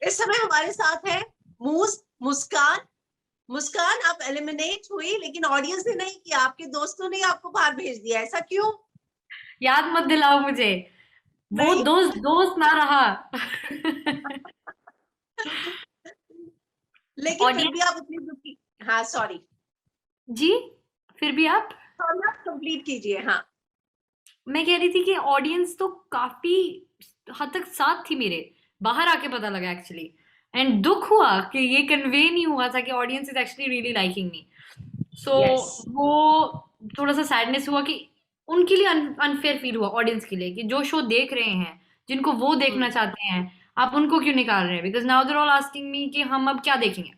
इस समय हमारे साथ है मुस्कान। मुस्कान, आप एलिमिनेट हुई, लेकिन ऑडियंस ने नहीं किया, आपके दोस्तों ने आपको बाहर भेज दिया। ऐसा क्यों? याद मत दिलाओ मुझे, वो नहीं। दोस्त दोस्त ना रहा। लेकिन फिर भी ऑडियंस। आप उतनी दुखी। हाँ, सॉरी। जी, फिर भी आप। आप कंप्लीट कीजिए। हाँ। मैं कह रही थी कि ऑडियंस तो काफी हद तक साथ थी मेरे, बाहर आके पता लगा एक्चुअली। एंड दुख हुआ कि ये कन्वे नहीं हुआ था कि audience is actually really liking me. So yes. वो थोड़ा सा सैडनेस हुआ कि उनके लिए अनफेयर फील हुआ, ऑडियंस के लिए, कि जो शो देख रहे हैं, जिनको वो देखना चाहते हैं, आप उनको क्यों निकाल रहे हैं? Because now they're all asking me कि हम अब क्या देखेंगे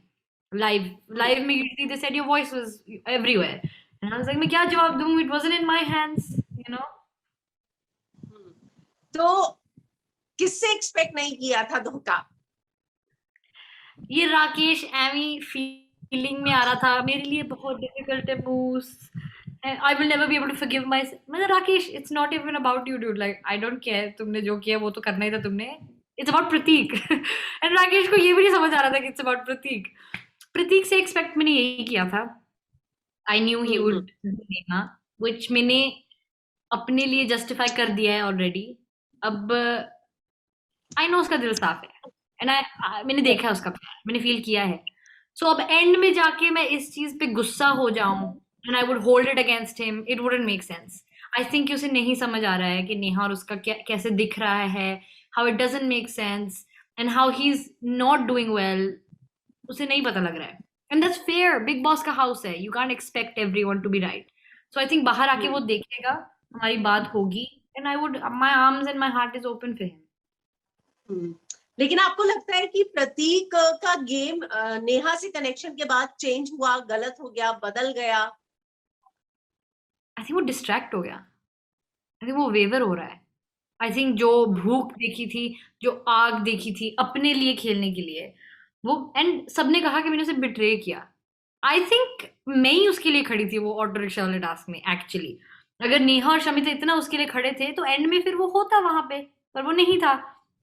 लाइव। लाइव में usually they said your voice was everywhere, and I was like मैं क्या जवाब दूं, it wasn't in my hands, you know. तो किससे एक्सपेक्ट नहीं किया था धोखा? ये राकेश एमी फीलिंग में आ रहा था मेरे लिए, बहुत डिफिकल्ट है मूस। I will never be able to forgive my, मतलब Rakesh, it's not even about you dude, like I don't care, तुमने जो किया वो तो करना ही था तुमने। It's about Prateek. And Rakesh को ये भी नहीं समझ आ रहा था कि इट्स अबाउट प्रतीक। प्रतीक से एक्सपेक्ट मैंने यही किया था, I knew he hmm. Would लेना, विच मैंने अपने लिए जस्टिफाई कर दिया है ऑलरेडी। अब आई नो उसका दिल साफ है, एंड मैंने देखा है उसका प्यार, मैंने फील किया है। सो अब एंड में जाके मैं इस चीज पे गुस्सा हो जाऊं and I would hold it against him, it wouldn't make sense. I think उसे नहीं समझ आ रहा है कि नेहा और उसका क्या कैसे दिख रहा है, how it doesn't make sense, and how he is not doing well. उसे नहीं पता लग रहा है, and that's fair, Bigg Boss का हाउस है, you can't expect everyone to be right. So I think बाहर आके वो हम्म। देखेगा, हमारी बात होगी, and I would, my arms and my heart is open for him. Hmm. लेकिन आपको लगता है कि प्रतीक का गेम नेहा से कनेक्शन के बाद चेंज हुआ, गलत हो गया, बदल गया? आई थिंक वो डिस्ट्रैक्ट हो गया, आई थिंक वो वेवर हो रहा है। आई थिंक जो भूख देखी थी, जो आग देखी थी अपने लिए खेलने के लिए, वो, एंड सबने कहा कि मैंने उसे बिट्रे किया। आई थिंक मैं ही उसके लिए खड़ी थी वो ऑटो रिक्शा वाले टास्क में एक्चुअली। अगर नेहा और शमिता इतना उसके लिए खड़े थे तो एंड में फिर वो होता वहां पे, पर वो नहीं था।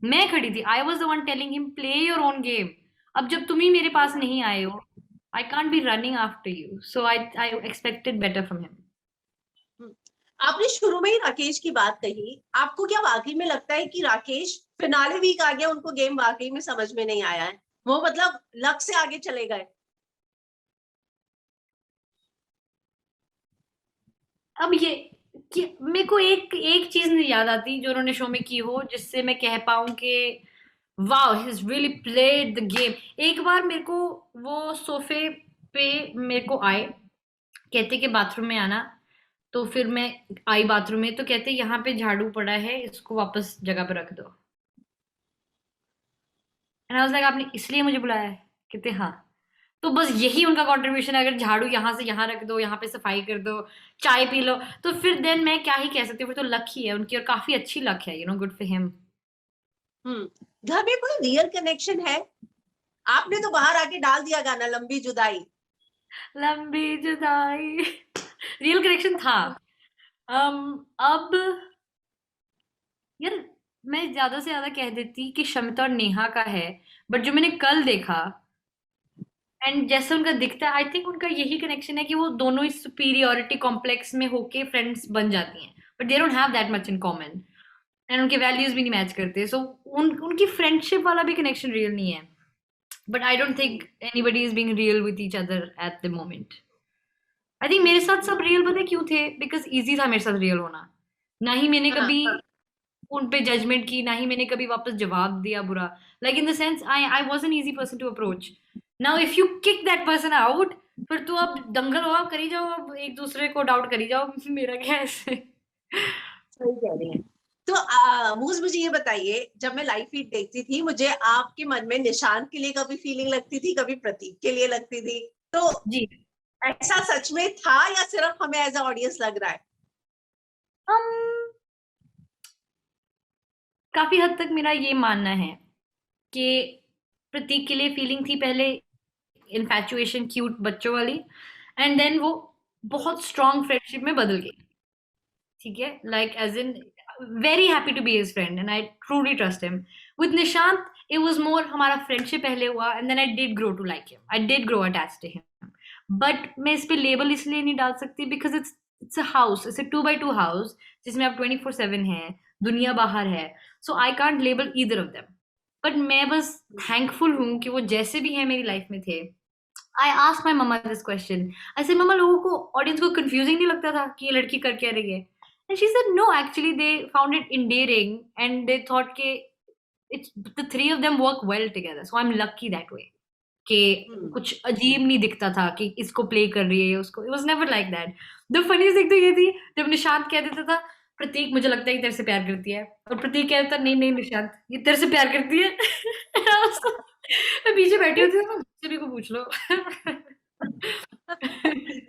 मैं खड़ी थी, I was the one telling him play your own game. अब जब तुम ही मेरे पास नहीं आए हो, I can't be running after you, so I expected better from him. Hmm. आपने शुरू में ही राकेश की बात कही, आपको क्या वाकई में लगता है कि राकेश फिनाले वीक आ गया, उनको गेम वाकई में समझ में नहीं आया है, वो मतलब लक से आगे चले गए? अब ये कि मेरे को एक एक चीज नहीं याद आती जो उन्होंने शो में की हो जिससे मैं कह पाऊं कि wow he is really played the game. एक बार मेरे को वो सोफे पे मेरे को आए, कहते कि बाथरूम में आना, तो फिर मैं आई बाथरूम में, तो कहते यहाँ पे झाड़ू पड़ा है, इसको वापस जगह पे रख दो। एंड आई वाज लाइक आपने इसलिए मुझे बुलाया है? कहते हाँ। तो बस यही उनका कंट्रीब्यूशन है, अगर झाड़ू यहाँ से यहाँ रख दो, यहाँ पे सफाई कर दो, चाय पी लो, तो फिर देन मैं क्या ही कह सकती हूँ, फिर तो लक ही है उनकी, और काफी अच्छी लक है, गुड फॉर हिम। घर में कोई रियल कनेक्शन है? आपने तो बाहर आके डाल दिया गाना लंबी जुदाई। लंबी जुदाई। रियल कनेक्शन था। अब यार, मैं ज्यादा से ज्यादा कह देती कि शमिता और नेहा का है, बट जो मैंने कल देखा एंड जैसे उनका दिखता है, आई थिंक उनका यही कनेक्शन है कि वो दोनों इस सुपीरियोरिटी कॉम्प्लेक्स में होके फ्रेंड्स बन जाती हैं, but they don't have that much in common, and उनके वैल्यूज भी नहीं मैच करते, सो उनकी फ्रेंडशिप वाला भी कनेक्शन रियल नहीं है। But I don't think anybody is being real with each other at the moment. I think मेरे साथ सब रियल पता है क्यों थे, बिकॉज इजी था मेरे साथ रियल होना। ना ही मैंने हाँ। कभी उन पे जजमेंट की, ना ही मैंने कभी वापस जवाब दिया बुरा, like in the sense I was an easy person to approach. Now if you kick that person out, फिर तो अब दंगल हो, आप करी जाओ, अब एक दूसरे को डाउट करी जाओ। मेरा क्या है ऐसे। सही कह रही हैं। तो मूज, मुझे ये बताइए, जब मैं लाइव फीड देखती थी, मुझे आपके मन में निशांत के लिए कभी फीलिंग लगती थी, कभी प्रतीक के लिए लगती थी, तो जी। ऐसा सच में था या सिर्फ हमें एज अ ऑडियंस लग रहा है? हम काफी हद तक मेरा ये मानना है कि प्रतीक के लिए फीलिंग थी पहले, इन्फैचुएशन क्यूट बच्चों वाली, एंड देन वो बहुत स्ट्रॉन्ग फ्रेंडशिप में बदल गई। ठीक है, like as in very happy to be his friend and I truly trust him. With Nishant it was more हमारा friendship पहले हुआ and then I did grow to like him. I did grow attached to him. But मैं इस पे label इसलिए नहीं डाल सकती because it's a house, it's a 2x2 house जिसमें आप 24/7 हैं, दुनिया बाहर है. So I can't label either of them. But मैं बस thankful हूँ कि वो जैसे भी हैं मेरी life में थे. I asked my mama this question. I said, "Mama, लोगों को audience को confusing नहीं लगता था कि ये लड़की कर क्या रही है?" And she said, "No, actually they found it endearing and they thought कि it's the three of them work well together. So I'm lucky that way. कि कुछ अजीब नहीं दिखता था कि इसको प्ले कर रही है उसको. It was never like that. The funniest thing तो ये थी जब निशांत कह देता था प्रतीक मुझे लगता है कि तेरे से प्यार करती है और प्रतीक कहता नहीं नहीं निशांत ये तेरे से प्यार करती है. मैं पीछे बैठी होती हूँ किसी को पूछ लो.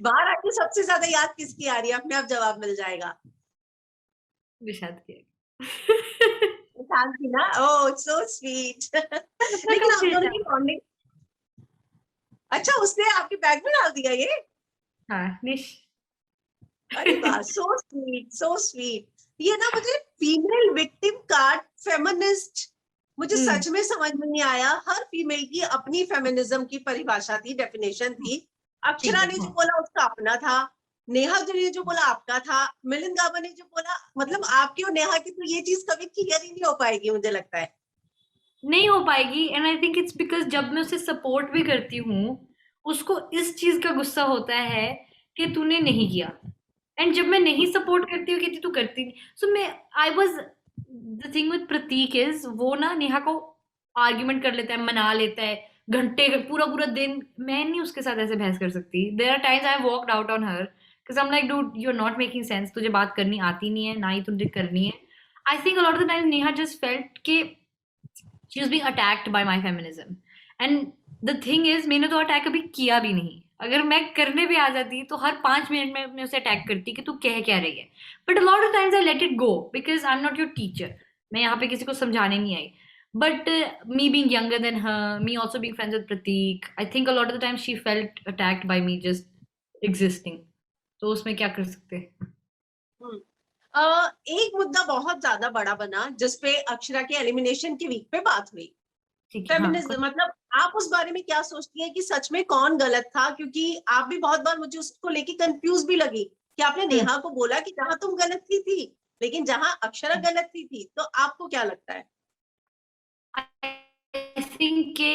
बाहर आके सबसे ज्यादा याद किसकी आ रही है? अपने आप जवाब मिल जाएगा. निशांत की. शांति ना. ओह सो स्वीट. लेकिन आप दोनों की बॉन्डिंग. अच्छा उसने आपके बैग में डाल दिया ये? हाँ निश. अरे वाह सो स्वीट सो स्वीट. ये ना मुझे फीमेल विक्टिम कार्ड फेमिनिस्ट मुझे सच में समझ में नहीं आया. हर फीमेल की अपनी फेमिनिज्म की परिभाषा थी, डेफिनेशन थी. अक्षरा ने जो बोला उसका अपना था, नेहा ने जो बोला आपका था, मिलिंद गाबा ने जो बोला, मतलब आपकी और नेहा की तो ये चीज कभी क्लियर ही नहीं हो पाएगी मुझे लगता है. नहीं हो पाएगी. And I think it's because जब मैं उसे सपोर्ट भी करती हूँ उसको इस चीज का गुस्सा होता है कि तूने नहीं किया. एंड जब मैं नहीं सपोर्ट करती हूँ कहती तू करती नहीं. सो मैं I was the thing with Prateek is वो ना नेहा को आर्ग्यूमेंट कर लेता है, मना लेता है घंटे पूरा पूरा दिन. मैं नहीं उसके साथ ऐसे बहस कर सकती. There are times I have walked out on her because I am like dude you are not making sense. तुझे बात करनी आती नहीं है ना ही तुझे करनी है. I think a lot of the times Neha just felt कि she was being attacked by my feminism. And the thing is मैंने तो अटैक कभी किया भी नहीं. अगर मैं करने भी आ जाती तो हर 5 मिनट में मैं उसे अटैक करती कि तू कह क्या रही है. But a lot of times I let it go because I am not your teacher. मैं यहाँ पे किसी को समझाने नहीं आई. But me being younger than her, me also being friends with Pratik, I think a lot of the time she felt attacked by me just existing. तो उसमें क्या कर सकते हैं. एक मुद्दा बहुत ज्यादा बड़ा बना जिसपे अक्षरा के एलिमिनेशन के वीक पे बात हुई. फेमिनिज्म. मतलब आप उस बारे में क्या सोचती हैं कि सच में कौन गलत था? क्योंकि आप भी बहुत बार मुझे उसको लेके कंफ्यूज भी लगी कि आपने नेहा को बोला कि जहां तुम गलत थी लेकिन जहां अक्षरा गलत थी. तो आपको क्या लगता है? आई थिंक के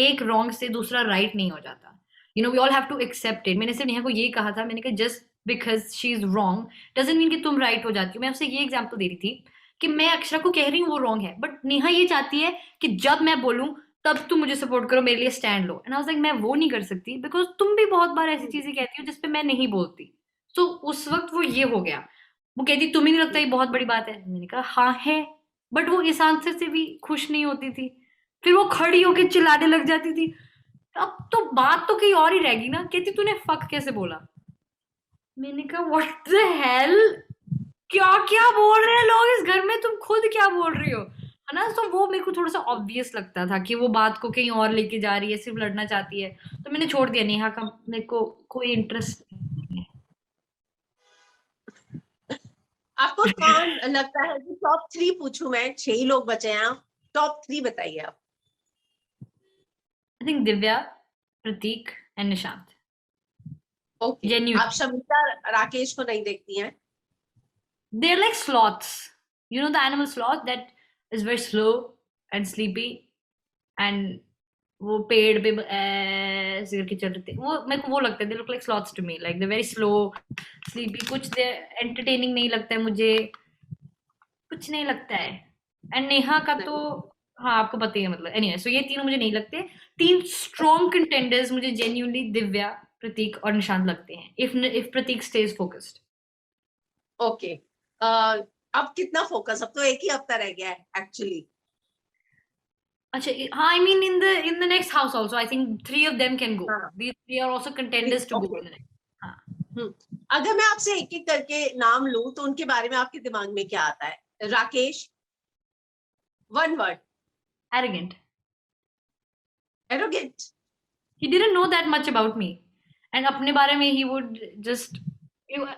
एक रॉन्ग से दूसरा राइट नहीं हो जाता. You know we all have to accept it. मैंने सिर्फ नेहा को ये कहा था. मैंने कहा just because she is wrong doesn't mean कि तुम राइट हो जाती हो. मैं उससे ये एग्जांपल दे रही थी कि मैं अक्षरा को कह रही हूँ वो रॉन्ग है बट नेहा ये चाहती है कि जब मैं बोलूं तब तुम मुझे सपोर्ट करो, मेरे लिए stand low. And I was like मैं वो नहीं कर सकती बिकॉज तुम भी बहुत बार ऐसी चीजें कहती हो जिसपे मैं नहीं बोलती. तो उस वक्त वो ये हो गया. वो कहती तुम्हें नहीं लगता ये बहुत बड़ी बात है? मैंने कहा हाँ है. बट वो इस आंसर से भी खुश नहीं होती थी. फिर वो खड़ी होकर चिल्लाने लग जाती थी. अब तो बात तो कहीं और ही रहेगी ना. कहती तूने फक कैसे बोला? मैंने कहा व्हाट द हेल, क्या क्या बोल रहे हैं लोग इस घर में, तुम खुद क्या बोल रही हो, है ना. तो वो मेरे को थोड़ा सा ऑब्वियस लगता था कि वो बात को कहीं और लेके जा रही है, सिर्फ लड़ना चाहती है. तो मैंने छोड़ दिया. नेहा का मेरे को कोई इंटरेस्ट नहीं है. आपको कौन लगता है कि टॉप 3 पूछूं मैं? 6 ही लोग बचे हैं. टॉप 3 बताइए आप. I think Divya, Prateek and Nishant. Okay. आप शमिता राकेश को नहीं देखती हैं? They're like sloths. You know the animal sloth that is very slow and sleepy and वो पेड़ पे ऐसे करके चल रहे थे. वो मेरे को वो लगता है. They look like sloths to me. Like they're very slow, sleepy. कुछ they entertaining नहीं लगता है मुझे. कुछ नहीं लगता है. And नेहा का तो हाँ आपको पता ही है मतलब. Anyway, so ये तीनों मुझे नहीं लगते. 3 strong contenders मुझे genuinely दिव्या, प्रतीक और निशांत लगते हैं. If Prateek stays focused. Okay. अब कितना फोकस? अब तो एक ही हफ्ता रह गया है एक्चुअली. अच्छा हाँ. I mean in the next house also I think 3 of them can go. These 3 are also contenders to go in the next. हाँ. अगर मैं आपसे एक एक करके नाम लूं तो उनके बारे में आपके दिमाग में क्या आता है? Rakesh, 1 word. Arrogant. Arrogant. He didn't know that much about me. And अपने बारे में he would just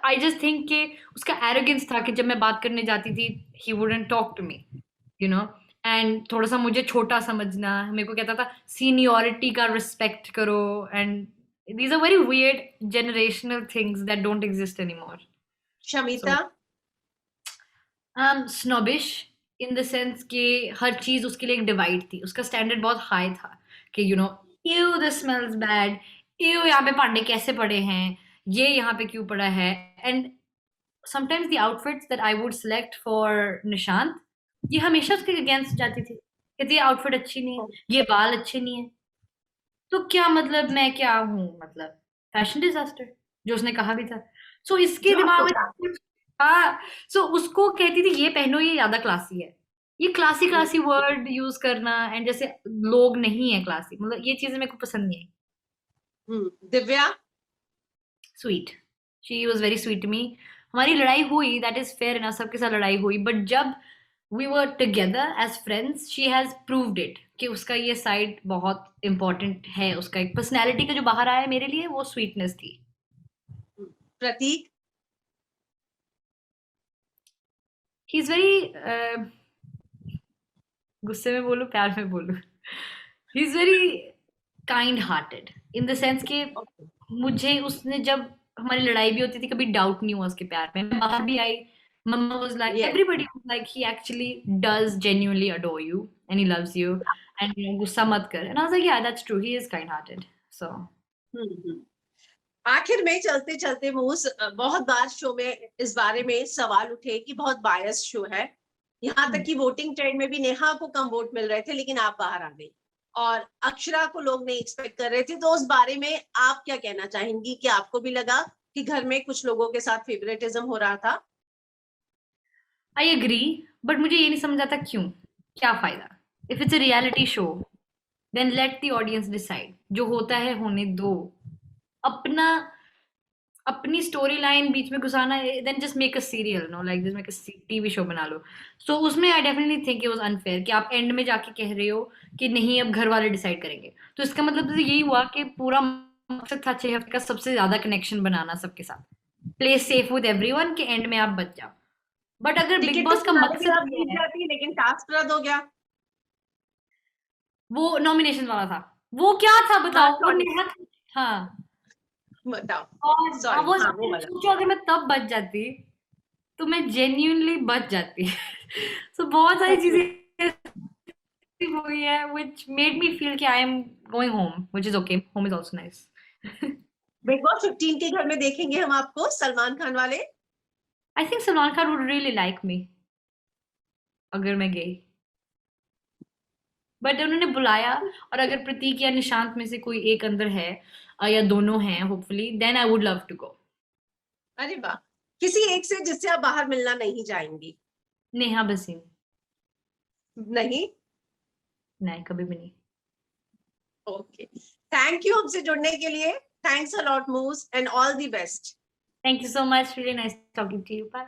I just think कि उसका arrogance था कि जब मैं बात करने जाती थी he wouldn't talk to me, you know. And थोड़ा सा मुझे छोटा समझना, मेरे को कहता था सीनियरिटी का रिस्पेक्ट करो, and these are very weird generational things that don't exist anymore. Shamita? snobbish in the sense कि हर चीज उसके लिए एक डिवाइड थी, उसका स्टैंडर्ड बहुत हाई था कि ew this smells bad, ew यहाँ पे भांडे कैसे पड़े हैं, ये यहाँ पे क्यों पड़ा है. And sometimes the outfits that I would select for Nishant, ये हमेशा उसके अगेंस्ट जाती थी, कहती ये आउटफिट अच्छी नहीं है, ये बाल अच्छे नहीं है. तो क्या मतलब मैं क्या हूँ, मतलब फैशन डिजास्टर, जो उसने कहा भी था. सो इसके जो दिमाग आपको में हाँ, सो उसको कहती थी ये पहनो, ये ज्यादा क्लासी है, ये क्लासी क्लासी वर्ड यूज करना, एंड जैसे लोग नहीं है क्लासी, मतलब ये चीजें मेरे को पसंद नहीं आई. Divya? Sweet, she was very sweet to me. हमारी लड़ाई हुई, दैट इज फेयर ना, सबके साथ लड़ाई हुई, बट जब we were together as friends she has proved it कि उसका ये साइड बहुत इंपॉर्टेंट है, उसका एक पर्सनैलिटी का जो बाहर आया मेरे लिए वो स्वीटनेस थी. प्रतीक? ही इज वेरी, गुस्से में बोलूं प्यार में बोलूं, he is very kind hearted in the sense कि मुझे उसने, जब हमारी लड़ाई भी होती थी, कभी डाउट नहीं हुआ उसके प्यार में. मैं बाहर भी आई, mumma was like, Yes. Everybody was like he actually does genuinely adore you and he loves you, and गुस्सा मत कर. And I was like yeah that's true, he is kind hearted. So आखिर में चलते चलते मूस, बहुत बार शो में इस बारे में सवाल उठे कि बहुत बायस शो है, यहाँ तक कि वोटिंग ट्रेंड में भी नेहा को कम वोट मिल रहे थे, लेकिन आप बाहर आ गई और अक्षरा को लोग नहीं एक्सपेक्ट कर रहे थे. तो उस बारे में आप क्या कहना चाहेंगी कि आपको भी लगा कि घर में कुछ लोगों के साथ फेवरेटिज्म हो रहा था? आई एग्री, बट मुझे ये नहीं समझ आता क्यों, क्या फायदा. If it's a reality show then let the audience decide, जो होता है होने दो. अपना अपनी स्टोरी लाइन बीच में घुसाना है, then just make a serial, no like just make a TV show बना लो. सो उसमें I definitely think it was unfair कि आप एंड में जाके कह रहे हो कि नहीं अब घर वाले डिसाइड करेंगे. तो इसका मतलब तो यही हुआ कि पूरा मकसद था 6 हफ्ते का सबसे ज्यादा कनेक्शन बनाना सबके साथ, प्ले सेफ विद एवरीवन के एंड में आप बच जाओ. बट अगर बिग टिकट तो बॉस का फिनाले में मकसद आप ये जीत है, जाती, लेकिन टास्क रद्द हो गया. वो नॉमिनेशन वाला था, वो क्या था हाँ, बताओ, वो सॉरी, नेहा. हाँ, बताओ. और सॉरी, वो हाँ, वो वाला. सोचो अगर मैं तब बच जाती तो मैं जेन्यूनली बच जाती. सो बहुत सारी सच में. चीजें हुई है which made me feel कि I am going home, which is okay. Home is also nice. Big boss 15 के घर में देखेंगे हम आपको, सलमान खान वाले. I think Salman Khan would really like me अगर मैं गई. बट उन्होंने बुलाया, और अगर प्रतीक या निशांत में से कोई एक अंदर है या दोनों हैं hopefully, then I would love to go. अरे वाह. किसी एक से जिससे आप बाहर मिलना नहीं चाहेंगी? नेहा बसीन. नहीं? नहीं, कभी भी नहीं. ओके, थैंक यू हमसे जुड़ने के लिए. Thanks a lot Moose and all the best. Thank you so much. Really nice talking to you. Bye.